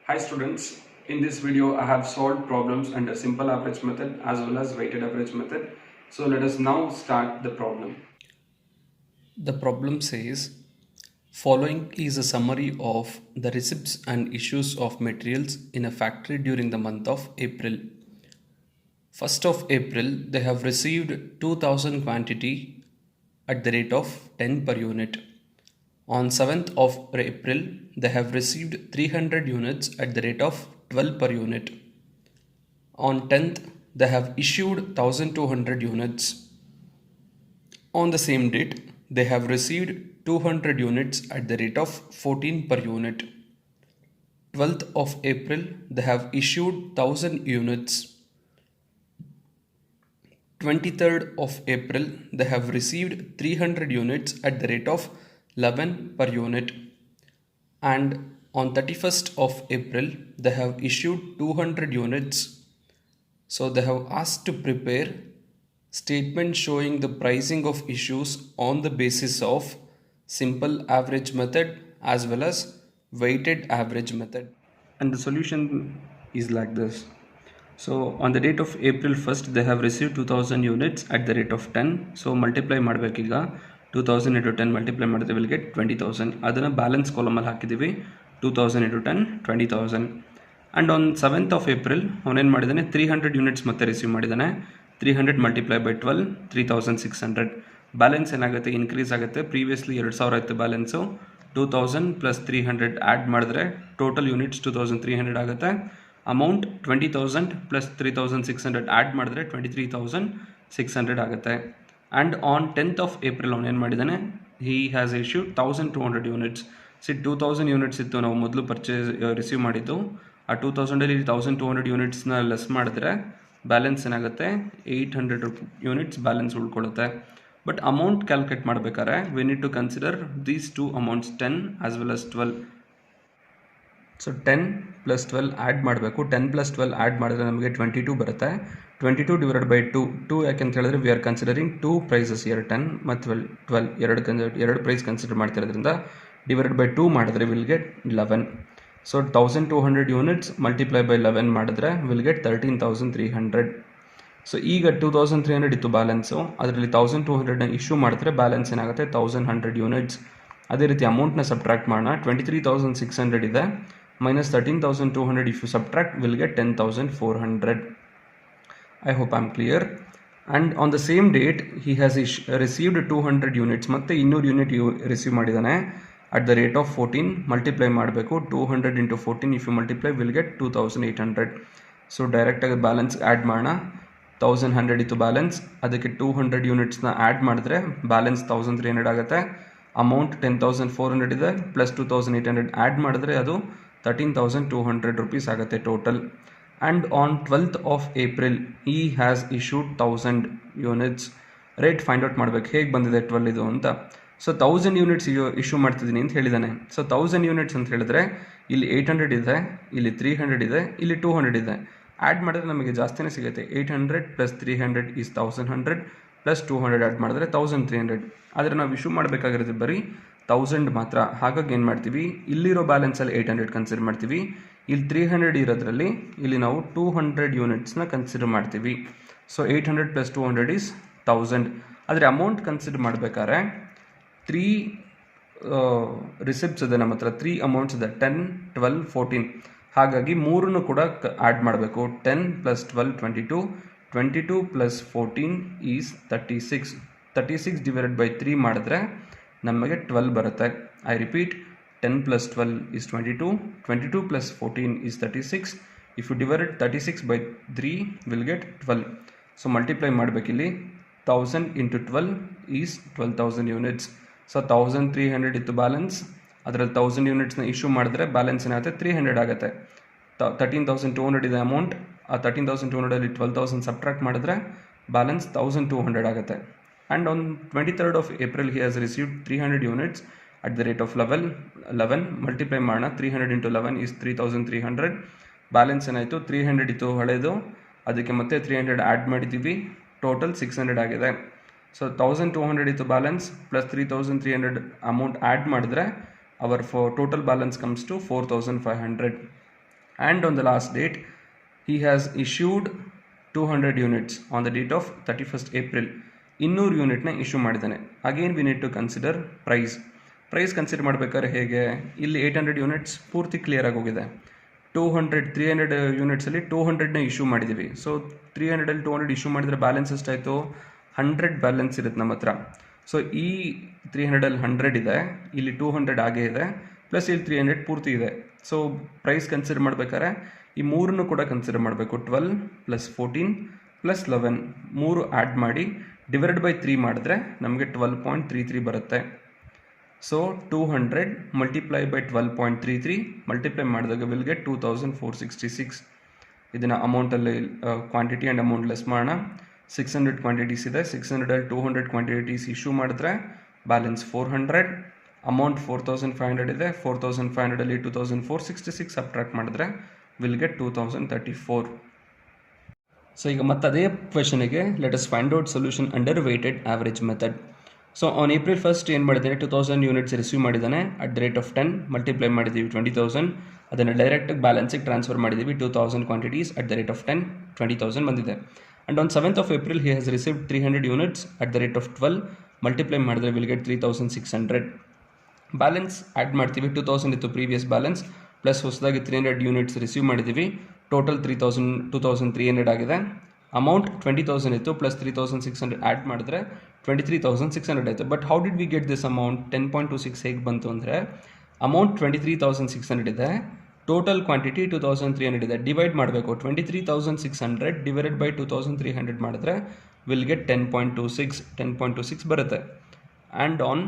Hi students, in this video I have solved problems under simple average method as well as weighted average method. So let us now start the problem. The problem says, following is a summary of the receipts and issues of materials in a factory during the month of April. 1st of April, they have received 2000 quantity at the rate of 10 per unit. On 7th of April, they have received 300 units at the rate of 12 per unit. On 10th, they have issued 1200 units. On the same date, they have received 200 units at the rate of 14 per unit. 12th of April, they have issued 1000 units. 23rd of April, they have received 300 units at the rate of 11 per unit. And on 31st of April, they have issued 200 units. So they have asked to prepare statement showing the pricing of issues on the basis of simple average method as well as weighted average method. And the solution is like this. So on the date of April 1st, they have received 2000 units at the rate of 10. So multiply ಮಾಡಬೇಕೀಗ 2000 into 10 multiply ಮಾಡಿದ್ರೆ will get 20,000. ಅದನ್ನು balance ಕಾಲಮಲ್ಲಿ ಹಾಕಿದ್ದೀವಿ 2000 into 10 20,000. And on 7th of April ಅವನೇನು ಮಾಡಿದ್ದಾನೆ 300 units ಮತ್ತೆ receive ಮಾಡಿದ್ದಾನೆ 300 multiply by 12 3600. Balance ಏನಾಗುತ್ತೆ increase ಆಗುತ್ತೆ previously 2000 ಇತ್ತು ಬ್ಯಾಲೆನ್ಸು 2000 ಪ್ಲಸ್ 300 ಆ್ಯಡ್ ಮಾಡಿದ್ರೆ ಟೋಟಲ್ ಯೂನಿಟ್ಸ್ 2300 ಆಗುತ್ತೆ ಅಮೌಂಟ್ 20,000 ಪ್ಲಸ್ 3600 ಆ್ಯಡ್ ಮಾಡಿದ್ರೆ 23,600 ಆಗುತ್ತೆ. And on 10th of April ಅವನು ಏನು ಮಾಡಿದ್ದಾನೆ he has issued 1200 units. 2000 units ಇತ್ತು ನಾವು ಮೊದಲು ರಿಸೀವ್ ಮಾಡಿದ್ದು. ಆ 2000ಅಲ್ಲಿ 1200 ಯೂನಿಟ್ಸ್ನ ಲೆಸ್ ಮಾಡಿದ್ರೆ ಬ್ಯಾಲೆನ್ಸ್ ಏನಾಗುತ್ತೆ 800 ಯೂನಿಟ್ಸ್ ಬ್ಯಾಲೆನ್ಸ್ ಉಳ್ಕೊಳ್ಳುತ್ತೆ. ಬಟ್ ಅಮೌಂಟ್ ಕ್ಯಾಲ್ಕುಲೇಟ್ ಮಾಡಬೇಕಾದ್ರೆ we need to consider these two amounts 10 as well as 12. So 10 plus 12 add ಮಾಡಬೇಕು. 10 ಪ್ಲಸ್ 12 ಆ್ಯಡ್ ಮಾಡಿದ್ರೆ ನಮಗೆ 22 ಬರುತ್ತೆ. 22 ಡಿವೈಡೆಡ್ ಬೈ 2 ಯಾಕೆಂತ ಹೇಳಿದ್ರೆ we are considering 2 prices year 10 ಮತ್ತು 12 ಎರಡು ಪ್ರೈಸ್ ಕನ್ಸಿಡರ್ ಮಾಡ್ತಿರೋದ್ರಿಂದ ಡಿವೈಡೆಡ್ ಬೈ 2 ಮಾಡಿದ್ರೆ will get 11. So 1200 units multiply by 11 ಮಾಡಿದ್ರೆ ವಿಲ್ ಗೆಟ್ 13,300. ಸೊ ಈಗ 2300 ಇತ್ತು ಬ್ಯಾಲೆನ್ಸು, ಅದರಲ್ಲಿ 1200ನ ಇಶ್ಯೂ ಮಾಡಿದ್ರೆ ಬ್ಯಾಲೆನ್ಸ್ ಏನಾಗುತ್ತೆ 1100 ಯೂನಿಟ್ಸ್. ಅದೇ ರೀತಿ ಅಮೌಂಟ್ನ ಸಬ್ಟ್ರಾಕ್ಟ್ ಮಾಡೋಣ. 23,600 ಇದೆ minus 13,200 if you subtract will get 10,400. I hope I am clear. And on the same date he has received 200 units ಮತ್ತು 200 ಯೂನಿಟ್ ರಿಸೀವ್ ಮಾಡಿದ್ದಾನೆ at the rate of 14. Multiply ಮಾಡಬೇಕು 200 into 14 if you multiply will get 2,800. So ಡೈರೆಕ್ಟಾಗಿ balance add ಮಾಡೋಣ. 1100 ಇತ್ತು balance, ಅದಕ್ಕೆ 200 ಯೂನಿಟ್ಸ್ನ add ಮಾಡಿದ್ರೆ balance 1300 ಆಗುತ್ತೆ. Amount 10,400 ಇದೆ ಪ್ಲಸ್ 2,800 ಆ್ಯಡ್ ಮಾಡಿದ್ರೆ ಅದು 13,200 ರುಪೀಸ್ ಆಗುತ್ತೆ total. And on 12th of April ಈ has issued 1000 units. Rate find out ಮಾಡಬೇಕು ಹೇಗೆ ಬಂದಿದೆ 12 ಇದು ಅಂತ. ಸೊ 1000 ಯೂನಿಟ್ಸ್ ಇಶ್ಯೂ ಮಾಡ್ತಿದ್ದೀನಿ ಅಂತ ಹೇಳಿದ್ದಾನೆ. ಸೊ 1000 ಯೂನಿಟ್ಸ್ ಅಂತ ಹೇಳಿದ್ರೆ ಇಲ್ಲಿ 800 ಇದೆ, ಇಲ್ಲಿ 300 ಇದೆ, ಇಲ್ಲಿ 200 ಇದೆ. ಆ್ಯಡ್ ಮಾಡಿದ್ರೆ ನಮಗೆ ಜಾಸ್ತಿನೇ ಸಿಗುತ್ತೆ. 800 ಪ್ಲಸ್ 300 ಈಸ್ 1100 ಪ್ಲಸ್ 200 ಆ್ಯಡ್ ಮಾಡಿದ್ರೆ 1300. ಆದರೆ ನಾವು ಇಶ್ಯೂ ಮಾಡಬೇಕಾಗಿರೋದು ಬರೀ 1000 ಮಾತ್ರ. ಹಾಗಾಗಿ ಏನು ಮಾಡ್ತೀವಿ, ಇಲ್ಲಿರೋ ಬ್ಯಾಲೆನ್ಸಲ್ಲಿ 800 ಕನ್ಸಿಡರ್ ಮಾಡ್ತೀವಿ. ಇಲ್ಲಿ 300 ಇರೋದ್ರಲ್ಲಿ ಇಲ್ಲಿ ನಾವು 200 ಯೂನಿಟ್ಸ್ನ ಕನ್ಸಿಡರ್ ಮಾಡ್ತೀವಿ. So 800 plus 200 is 1000. ಆದರೆ ಅಮೌಂಟ್ ಕನ್ಸಿಡರ್ ಮಾಡಬೇಕಾದ್ರೆ 3 ರಿಸಿಪ್ಟ್ಸ್ ಇದೆ ನಮ್ಮ ಹತ್ರ, 3 ಅಮೌಂಟ್ಸ್ ಇದೆ 10, 12, 14. ಹಾಗಾಗಿ ಮೂರನ್ನು ಕೂಡ ಆ್ಯಡ್ ಮಾಡಬೇಕು. 10 plus 12 22, 22 plus 14 is 36. 36 divided by 3 ಮಾಡಿದ್ರೆ ನಮಗೆ 12 ಬರುತ್ತೆ. I repeat, 10 plus 12 is 22, 22 plus 14 is 36. If you divided 36 by 3 will get 12. So multiply ಮಾಡಬೇಕಿಲ್ಲಿ 1000 ಇಂಟು 12 ಈಸ್ 12,000 ಯೂನಿಟ್ಸ್. ಸೊ 1300 ಇತ್ತು ಬ್ಯಾಲೆನ್ಸ್, ಅದರಲ್ಲಿ 1000 ಯೂನಿಟ್ಸ್ನ ಇಶ್ಯೂ ಮಾಡಿದ್ರೆ ಬ್ಯಾಲೆನ್ಸ್ ಏನಾಗುತ್ತೆ 300 ಆಗುತ್ತೆ. 13,200 ಇದೆ ಅಮೌಂಟ್. ಆ 13,200ಅಲ್ಲಿ 12,000 ಸಬ್ಟ್ರಾಕ್ಟ್ ಮಾಡಿದ್ರೆ ಬ್ಯಾಲೆನ್ಸ್ 1,200 ಆಗುತ್ತೆ. And on 23rd of April he has received 300 units at the rate of 11. Multiply ಮಾಡೋಣ. 300 into 11 is 3,300. ಬ್ಯಾಲೆನ್ಸ್ ಏನಾಯಿತು 300 ಇತ್ತು ಹಳೇದು, ಅದಕ್ಕೆ ಮತ್ತೆ 300 ಆ್ಯಡ್ ಮಾಡಿದ್ದೀವಿ, ಟೋಟಲ್ 600 ಆಗಿದೆ. ಸೊ 1,200 ಇತ್ತು ಬ್ಯಾಲೆನ್ಸ್ ಪ್ಲಸ್ 3,300 ಅಮೌಂಟ್ ಆ್ಯಡ್ ಮಾಡಿದ್ರೆ our total balance comes to 4,500. and on the last date he has issued 200 units on the date of 31st April. 200 ಯೂನಿಟ್ನ ಇಶ್ಯೂ ಮಾಡಿದ್ದಾನೆ. Again we need to consider price consider ಮಾಡಬೇಕಾದ್ರೆ ಹೇಗೆ, ಇಲ್ಲಿ 800 units ಪೂರ್ತಿ clear ಆಗಿ ಹೋಗಿದೆ. 300 ಯೂನಿಟ್ಸಲ್ಲಿ 200ನ issue ಮಾಡಿದ್ದೀವಿ. So 300ಅಲ್ಲಿ 200 issue ಮಾಡಿದರೆ ಬ್ಯಾಲೆನ್ಸ್ ಎಷ್ಟಾಯಿತು, 100 ಬ್ಯಾಲೆನ್ಸ್ ಇರುತ್ತೆ ನಮ್ಮ ಹತ್ರ. ಸೊ ಈ 300ಅಲ್ಲಿ 100 ಇದೆ, ಇಲ್ಲಿ 200 ಆಗೇ ಇದೆ, ಪ್ಲಸ್ ಇಲ್ಲಿ 300 ಪೂರ್ತಿ ಇದೆ. ಸೊ ಪ್ರೈಸ್ ಕನ್ಸಿಡರ್ ಮಾಡಬೇಕಾದ್ರೆ ಈ ಮೂರನ್ನು ಕೂಡ ಕನ್ಸಿಡರ್ ಮಾಡಬೇಕು. 12 + 14 + 11 ಮೂರು ಆ್ಯಡ್ ಮಾಡಿ ಡಿವೈಡೆಡ್ ಬೈ 3 ಮಾಡಿದ್ರೆ ನಮಗೆ 12.33 ಬರುತ್ತೆ. ಸೊ 200 ಮಲ್ಟಿಪ್ಲೈ ಬೈ 12.33 ಮಲ್ಟಿಪ್ಲೈ ಮಾಡಿದಾಗ ವಿಲ್ ಗೆಟ್ 2466. ಇದನ್ನು ಅಮೌಂಟಲ್ಲಿ ಕ್ವಾಂಟಿಟಿ ಆ್ಯಂಡ್ ಅಮೌಂಟ್ ಲೆಸ್ ಮಾಡೋಣ. 600 ಕ್ವಾಂಟಿಟೀಸ್ ಇದೆ, 600ಅಲ್ಲಿ 200 ಕ್ವಾಂಟಿಟೀಸ್ ಇಶ್ಯೂ ಮಾಡಿದ್ರೆ ಬ್ಯಾಲೆನ್ಸ್ 400, ಅಮೌಂಟ್ 4500 ಇದೆ. 4500ಅಲ್ಲಿ 2466 ಸಬ್ಟ್ರಾಕ್ಟ್ ಮಾಡಿದ್ರೆ ವಿಲ್ ಗೆಟ್ 2034. ಸೊ ಈಗ ಮತ್ತೆ ಅದೇ ಕ್ವೆಶನಿಗೆ let us find out solution under weighted average method. So on April 1st ಏನು ಮಾಡಿದ್ದಾನೆ, 2000 ಯೂನಿಟ್ಸ್ ರಿಸೀವ್ ಮಾಡಿದ್ದಾನೆ at the rate of 10, multiply ಮಾಡಿದ್ದೀವಿ 20,000, ಅದನ್ನು ಡೈರೆಕ್ಟಾಗಿ ಬ್ಯಾಲೆನ್ಸಿಗೆ ಟ್ರಾನ್ಸ್ಫರ್ ಮಾಡಿದ್ದೀವಿ. 2000 quantities at the rate of 10, 20,000 ಬಂದಿದೆ. And on 7th of April he has received 300 units at the rate of 12, multiply ಮಾಡಿದ್ರೆ will get 3600. Balance add ಮಾಡ್ತೀವಿ. 2000 ಇತ್ತು previous balance, plus ಹೊಸದಾಗಿ 300 units receive ಮಾಡಿದ್ದೀವಿ. ಟೋಟಲ್ 2300 ಆಗಿದೆ. ಅಮೌಂಟ್ 20,000 ಇತ್ತು, plus 3600 add ಮಾಡಿದ್ರೆ 23,600 ಆಯಿತು. But how did we get this amount? 10.26 ಹೇಗೆ ಬಂತು ಅಂದರೆ, ಅಮೌಂಟ್ 23,600 ಇದೆ, ಟೋಟಲ್ ಕ್ವಾಂಟಿಟಿ 2300 ಇದೆ. ಡಿವೈಡ್ ಮಾಡಬೇಕು. 23,600 ಡಿವೈಡೆಡ್ ಬೈ 2300 ಮಾಡಿದ್ರೆ ವಿಲ್ ಗೆಟ್ 10.26 ಬರುತ್ತೆ. And on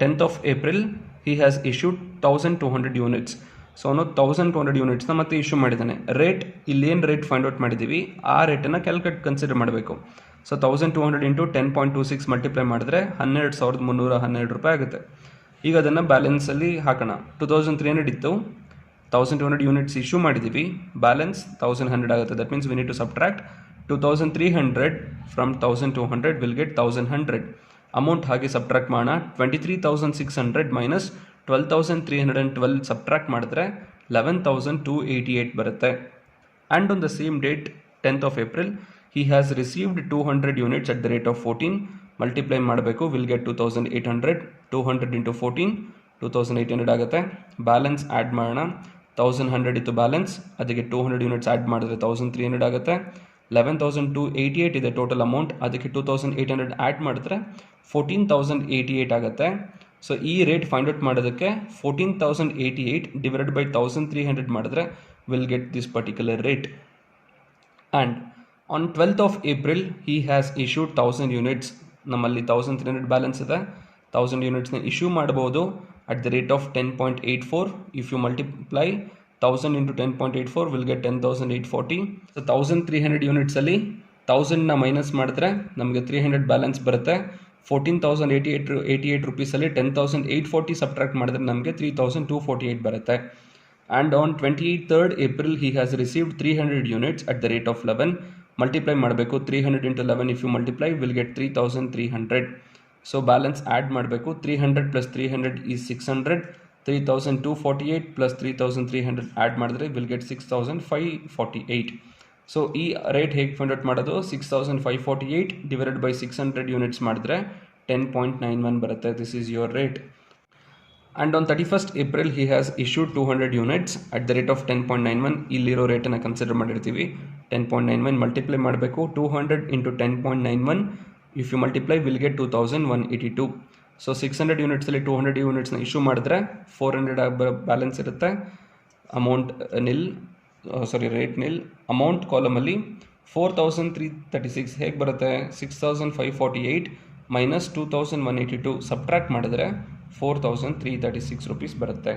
10th of April he has issued 1200 units. So ಅವನು 1200 ಯೂನಿಟ್ಸ್ನ ಮತ್ತೆ ಇಶ್ಯೂ ಮಾಡಿದ್ದಾನೆ. ರೇಟ್ ಇಲ್ಲೇನು ರೇಟ್ ಫೈಂಡ್ ಔಟ್ ಮಾಡಿದ್ದೀವಿ ಆ ರೇಟನ್ನು ಕನ್ಸಿಡರ್ ಮಾಡಬೇಕು. ಸೊ 1200 ಇಂಟು 10.26 ಮಲ್ಟಿಪ್ಲೈ ಮಾಡಿದ್ರೆ 12,312 ರೂಪಾಯಿ ಆಗುತ್ತೆ. ಈಗ ಅದನ್ನು ಬ್ಯಾಲೆನ್ಸಲ್ಲಿ ಹಾಕೋಣ. 2300 ಇತ್ತು, 1200 ಯೂನಿಟ್ಸ್ ಇಶ್ಯೂ ಮಾಡಿದ್ದೀವಿ, ಬ್ಯಾಲೆನ್ಸ್ 1100 ಆಗುತ್ತೆ. That means we need to subtract 2300 from 1200 will get 1100. Amount ಹಾಗೆ ಸಬ್ಟ್ರಾಕ್ಟ್ ಮಾಡೋಣ. 23,600 ಮೈನಸ್ 12,312 ಸಬ್ಟ್ರಾಕ್ಟ್ ಮಾಡಿದ್ರೆ 11,288 ಬರುತ್ತೆ. And on the same date 10th of April he has received 200 units at the rate of 14, multiply ಮಾಡಬೇಕು, will get 2,800. 200 into 14 2,800 ಆಗುತ್ತೆ. Balance add ಮಾಡೋಣ. 1,100 ಇತ್ತು balance, ಅದಕ್ಕೆ 200 units add ಮಾಡಿದ್ರೆ 1,300 ಆಗುತ್ತೆ. 11,288 ಇದೆ ಟೋಟಲ್ ಅಮೌಂಟ್, ಅದಕ್ಕೆ 2,800 ಆ್ಯಡ್ ಮಾಡಿದ್ರೆ 14,088 ಆಗುತ್ತೆ. ಸೊ ಈ ರೇಟ್ ಫೈಂಡ್ ಔಟ್ ಮಾಡೋದಕ್ಕೆ 14,088 ಡಿವೈಡೆಡ್ ಬೈ 1,300 ಮಾಡಿದ್ರೆ will get this particular rate. And on 12th of April he has issued 1000 units. ನಮ್ಮಲ್ಲಿ 1,300 ಬ್ಯಾಲೆನ್ಸ್ ಇದೆ, 1000 ಯೂನಿಟ್ಸ್ನ ಇಶ್ಯೂ ಮಾಡ್ಬೋದು at the rate of 10.84. If you multiply 1000 into 10.84 will get 10,840. So 1,300 ಯೂನಿಟ್ಸಲ್ಲಿ 1000ನ minus ಮಾಡಿದ್ರೆ ನಮಗೆ 300 ಬ್ಯಾಲೆನ್ಸ್ ಬರುತ್ತೆ. 14,088 ರುಪೀಸಲ್ಲಿ 10,840 ಸಬ್ಟ್ರಾಕ್ಟ್ ಮಾಡಿದ್ರೆ ನಮಗೆ 3,248 ಬರುತ್ತೆ. And on 23rd April he has received 300 units at the rate of 11, multiply ಮಾಡಬೇಕು. 300 into 11 if you multiply will get 3,300. So balance add ಮಾಡಬೇಕು. 300 + 300 ಈಸ್ 600. 3,248 + 3,300 ಆ್ಯಡ್ ಮಾಡಿದ್ರೆ ವಿಲ್ ಗೆಟ್ 6,548. ಸೊ ಈ ರೇಟ್ ಹೇಗೆ ಫೈಂಡ್ ಔಟ್ ಮಾಡೋದು? 6,548 divided by 600 units ಮಾಡಿದ್ರೆ 10.91 ಬರುತ್ತೆ. This is your rate. And on 31st April he has issued 200 units at the rate of 10.91. ಇಲ್ಲಿರೋ ರೇಟನ್ನು consider ಮಾಡಿರ್ತೀವಿ. 10.91 ಮಲ್ಟಿಪ್ಲೈ ಮಾಡಬೇಕು. 200 into 10.91 if you multiply will get 2,182. So 600 ಯೂನಿಟ್ಸಲ್ಲಿ 200 ಯೂನಿಟ್ಸ್ನ ಇಶ್ಯೂ ಮಾಡಿದ್ರೆ 400 ಬ್ಯಾಲೆನ್ಸ್ ಇರುತ್ತೆ. Amount rate nil. ಅಮೌಂಟ್ ಕಾಲಮಲ್ಲಿ 4,336 ಹೇಗೆ ಬರುತ್ತೆ? 6,548 ಮೈನಸ್ 2,182 ಸಬ್ಟ್ರಾಕ್ಟ್ ಮಾಡಿದ್ರೆ 4,336 ರುಪೀಸ್ ಬರುತ್ತೆ.